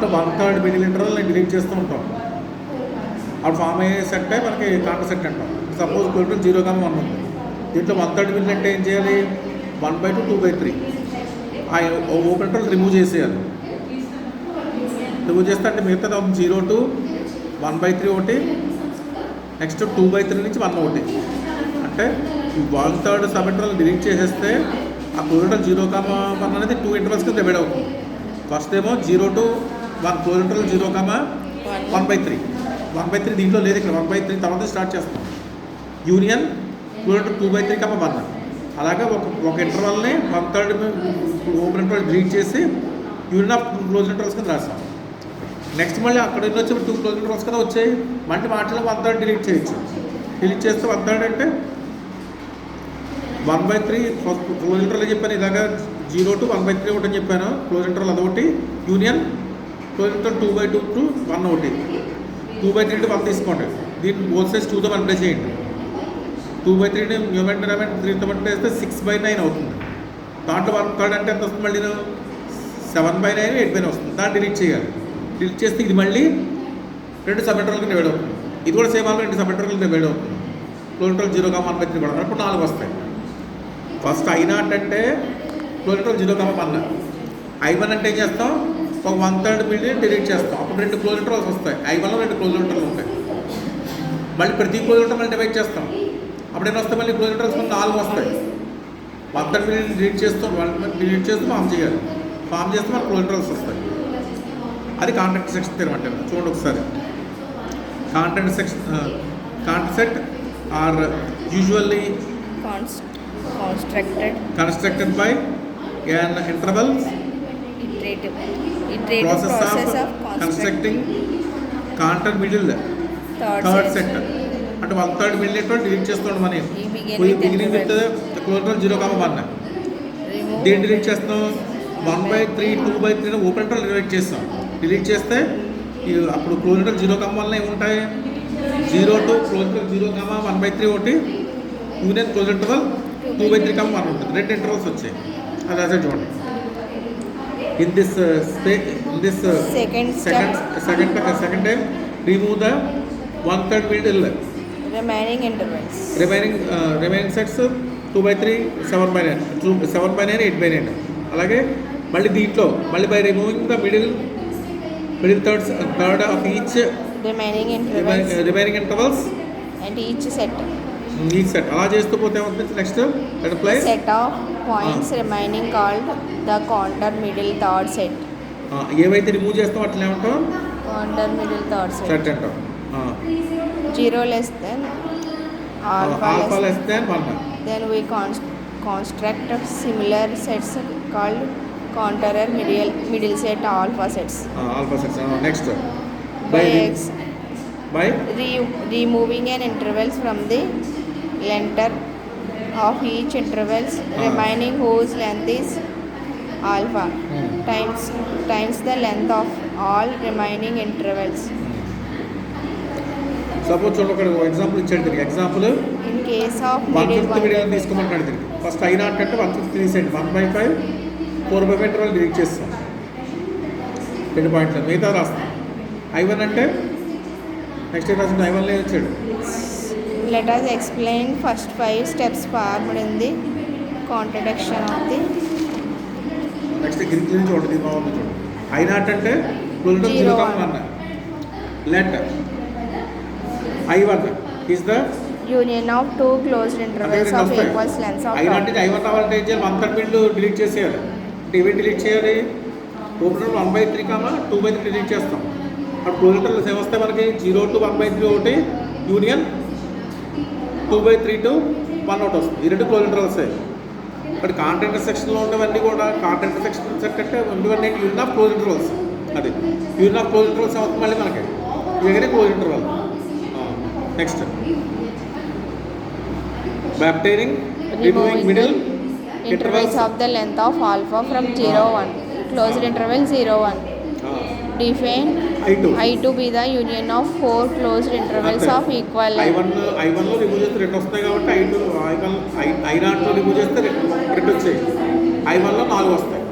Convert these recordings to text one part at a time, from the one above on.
దాంట్లో 1/3 middle interval నేను delete చేస్తూ ఉంటాం. అప్పుడు ఫామ్ అయ్యే సెట్ మనకి కాంటర్ సెట్ అంటాం. సపోజ్ కొలిటర్ 0,1 ఉంది. దీంట్లో 1/3 మిడిల్ అంటే ఏం చేయాలి? 1/2 2/3 ఆ ఓపెన్ ఇంటర్వల్ రిమూవ్ చేసేయాలి. రిమూవ్ చేస్తే అంటే మిగతా 0 to 1/3 ఒకటి, నెక్స్ట్ 2/3 నుంచి 1 ఒకటి. అంటే 1/3 సబ్ ఇంటర్వల్ డిలీట్ చేసేస్తే ఆ కొలిటర్ 0,1 అనేది 2 ఇంటర్వల్స్ కింద డివైడ్ అవుతుంది. ఫస్ట్ ఏమో 0 to 1 క్లోజ్ ఇంటర్వల్ 0,1/3. 1/3 దీంట్లో లేదు, ఇక్కడ 1/3 తర్వాత స్టార్ట్ చేస్తాం. Union close interval 2/3, 1. అలాగే ఒక ఇంటర్వల్ని 1/3 ఓపెన్ ఇంటర్వల్ డిలీట్ చేసి యూనియన్ ఆఫ్ క్లోజ్ ఇంటర్వల్స్ కింద రాస్తాం. నెక్స్ట్ మళ్ళీ అక్కడ వచ్చి 2 క్లోజ్ ఇంటర్వల్స్ కదా వచ్చాయి, మళ్ళీ వాటిలో 1/3 డిలీట్ చేయొచ్చు. డిలీట్ చేస్తే 1/3 అంటే 1/3 క్లోజ్ ఇంటర్వల్ చెప్పాను. ఇలాగా 0 to 1/3 ఒకటి అని చెప్పాను. క్లోజ్ ఇంటర్వల్ అదొకటి, యూనియన్ క్లోజ్ ఇంటర్వల్ 2/2 to 1 ఒకటి. 2/3 to 1 తీసుకోండి. దీన్ని బోత్ సైడ్స్ 2తో మల్టిప్లై చేయండి. 2/3 న్యూమరేటర్ 3తో మల్టిప్లై చేస్తే 6/9 అవుతుంది. దాంట్లో 1/3 అంటే ఎంత వస్తుంది? మళ్ళీ 7/9 8/9 వస్తుంది. దాన్ని డిలీట్ చేయాలి. డిలీట్ చేస్తే ఇది మళ్ళీ 2 సబ్ ఇంటర్వల్కి డివైడ్ అవుతుంది. ఇది కూడా సేమ్ వాళ్ళు 2 సబ్ ఇంటర్వల్కి డివైడ్ అవుతుంది. క్లోజ్ ఇంటర్వల్ 0,1/3 పడతారు. అప్పుడు 4 వస్తాయి. ఫస్ట్ I0 అంటే క్లోజ్ ఇంటర్వల్ 0,1. I1 అంటే ఏం చేస్తాం? ఒక 1/3 మిడిల్ డిలీట్ చేస్తాం. అప్పుడు 2 క్లోజ్ ఇంటర్వల్స్ వస్తాయి. I1లో 2 క్లోజ్ ఇంటర్వల్ ఉంటాయి. మళ్ళీ ప్రతి క్లోజ్ ఇంటర్వల్ డివైడ్ చేస్తాం. అప్పుడు ఎన్ని వస్తాయి? మళ్ళీ క్లోజ్ ఇంటర్వల్స్ 4 వస్తాయి. 1/3 మిడిల్ డిలీట్ చేస్తాం. డిలీట్ చేస్తూ ఫామ్ చేయాలి. ఫామ్ చేస్తే మనకు క్లోజ్ ఇంటర్వల్స్ వస్తాయి. అది కాంట్రాక్ట్ సెక్షన్ థియరమ్ అంటే. చూడండి ఒకసారి. Contract section contract are usually constructed by an interval iterative process of constructing counter middle third set. అంటే 1/3 మిడిల్ ఇంటర్వల్ డిలీట్ చేస్తున్నాం మనం. Beginning with close 0,1. దేని డిలీట్ చేస్తాం? 1/3 2/3 ఓపెన్ ఇంటర్వల్ డిలీట్ చేస్తాం. డిలీట్ చేస్తే అప్పుడు క్లోజ్ ఇంటర్వల్ 0,1 ఏముంటాయి? 0 to క్లోజ్ 0,1/3 ఒకటి, యూనియన్ క్లోజ్ ఇంటర్వల్ 2/3, 1 ఉంటుంది. 2 ఇంటర్వల్స్ వచ్చాయి. అది అదే చూడండి. In this second time remove the 1/3 middle remaining intervals. Remaining sets 2/3 7/9 7/9 8/9. అలాగే మళ్ళీ దీంట్లో మళ్ళీ by removing the middle third of each remaining intervals and each set అలా చేస్తూ పోతే ఏమవుతుంది? Next set of points remaining called the counter middle third set. ఏవైతే remove చేస్తాం అట్లా ఏమంటాం? counter middle third set అంటాం. 0 less than alpha less than 1. then we construct similar sets called counter middle set alpha sets. Next by removing an intervals from the length of each intervals remaining whose length is alpha times the length of all remaining intervals. Suppose చూడండి, ఒక example ఇచ్చాడు. దీనికి example in case of 1/5 middle తీసుకోమంటాడు. దీనికి first I0 అంటే 1/5 తీసేయండి. 1/5 4/5 interval delete చేస్తాం. 2 పాయింట్లు మిగతా రాస్తాం. I1 అంటే నెక్స్ట్ ఏం రాసింది? I1లో వచ్చాడు. Let us explain first 5 steps formed in the contradiction of the next Greek నుంచి చూడండి. బాగుంది చూడండి. I0 అంటే 0,1. Let I1 is the union of two closed intervals of equal lengths of I0 అంటే I1 రావాలంటే ఏం చేయాలి? 1/3 మిడిల్ డిలీట్ చేసేయాలి. అంటే ఇవి డిలీట్ చేయాలి. ఓపెన్ 1/3, 2/3 డిలీట్ చేస్తాం. అప్పుడు క్లోజ్ ఇంటర్వల్స్ ఏమొస్తాయి మనకి? 0 to 1/3 ఒకటి, యూనియన్ 2/3 to 1 ఒకటి వస్తుంది. ఈ 2 క్లోజ్ ఇంటర్వల్స్. బట్ కాంట్రాక్ట్ సెక్షన్లో ఉండేవన్నీ కూడా కాంట్రాక్ట్ సెక్షన్ సెట్ అంటే ఉండేవన్నీ యూనియన్ ఆఫ్ క్లోజ్ ఇంటర్వల్స్. అది యూనియన్ ఆఫ్ క్లోజ్ ఇంటర్వల్స్ అవుతుంది మళ్ళీ మనకి. ఇదిగానే close interval. Next by obtaining removing middle intervals of the length of alpha from 0,1 closed interval 0,1. Define I2 be the union of 4 closed intervals of equal length. I1లో remove చేస్తే 2 వస్తాయి కాబట్టి I0లో remove చేస్తే 2 వచ్చాయి. I1లో 4 వస్తాయి.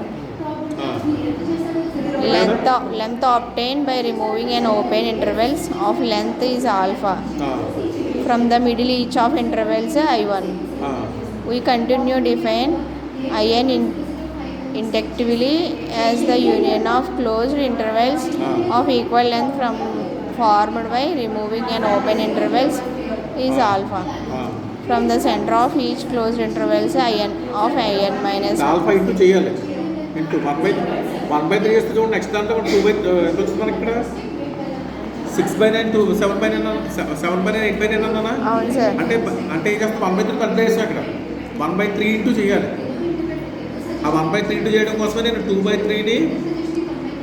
length obtained by removing an open intervals of length is alpha. From the middle each of intervals I1. We continue define In inductively as the union of closed intervals of equal length from formed by removing an open intervals is alpha. From the center of each closed intervals In minus alpha into చేయాలి into 1/3 చేస్తే చూడండి next దాంట్లో 2/, ఎంత వచ్చింది మనకి ఇక్కడ 6/9 to 7/9 7/9 8/9 అన్నా. అవును సార్. అంటే ఏం చేస్తాం 1/3 పెద్ద చేస్తాం ఇక్కడ 1/3 ఇంటూ చేయాలి. ఆ 1/3 ఇంటూ చేయడం కోసమే నేను 2/3ని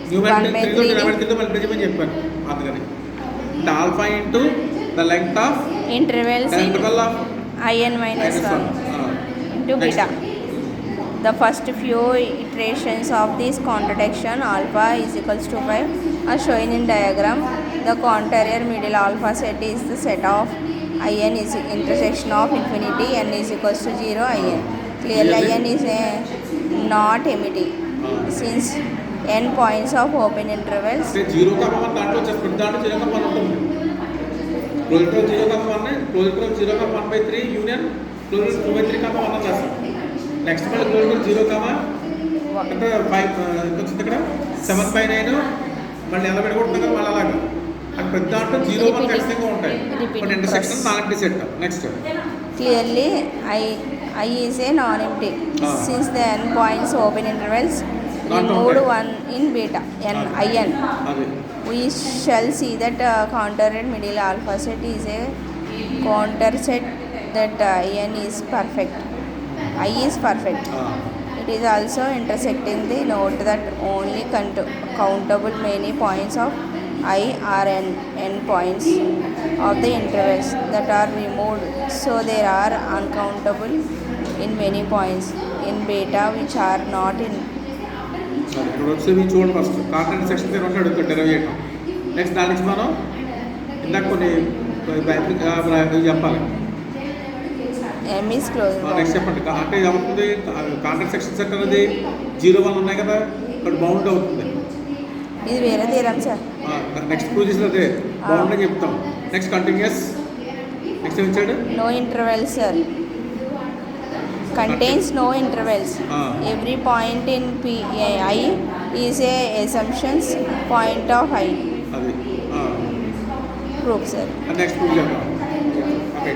న్యూమరేటర్ 3తో మల్టిప్లై చేయమని చెప్పాను. అందుకని అంటే alpha into the length of intervals of In minus 1 into beta. The first few iterations of this contradiction alpha is equals to 5 are shown in diagram. The conterior middle alpha set is the set of In is intersection of infinity n is equals to 0 In. Clearly In is not empty since n points of open intervals. 0 దాంట్లో వచ్చేసి దాంట్లో 0 ఉంటుంది. Closure 0 closure 0 1/3 union closure 2/3 1 చేస్తాం. Next మళ్ళీ closure 0 అంటే 5 ఎంత వచ్చింది ఇక్కడ 7/9 మళ్ళీ ఎలా పెట్టుకుంటుంది కదా మళ్ళీ అలాగా అక్కడ పెద్ద దాంట్లో 0 1 ఖచ్చితంగా ఉంటాయి. But intersection not set. Next Clearly I is a non-empty since the n points open intervals removed one in beta n In. We shall see that countered middle alpha set is a counter set that In is perfect. I is perfect. It is also intersecting the note that only countable many points of I are n points of the intervals that are removed. So there are uncountable in many points in beta which are not in. ఇప్పుడు వచ్చేది చూడండి first content section దగ్గర ఉంటాడు derive చేయటం. Next దాని నుంచి మనం ఇందాక కొన్ని చెప్పాలి. M is closed. నెక్స్ట్ చెప్పండి అంటే ఏమవుతుంది కాంటెంట్ సెక్షన్ సెట్ అనేది 0 1 ఉన్నాయి కదా ఇక్కడ బౌండ్ అవుతుంది. ఇది వేరే తీరం సార్. నెక్స్ట్ ప్రూవ్ చేసిన అదే బౌండ్ అని చెప్తాం. Next continuous. నెక్స్ట్ ఏం ఇచ్చాడు no intervals sir. Contains no intervals. Every point in I is a assumptions point of I. అది Proof sir. నెక్స్ట్ ప్రూవ్ చేద్దాం. ఓకే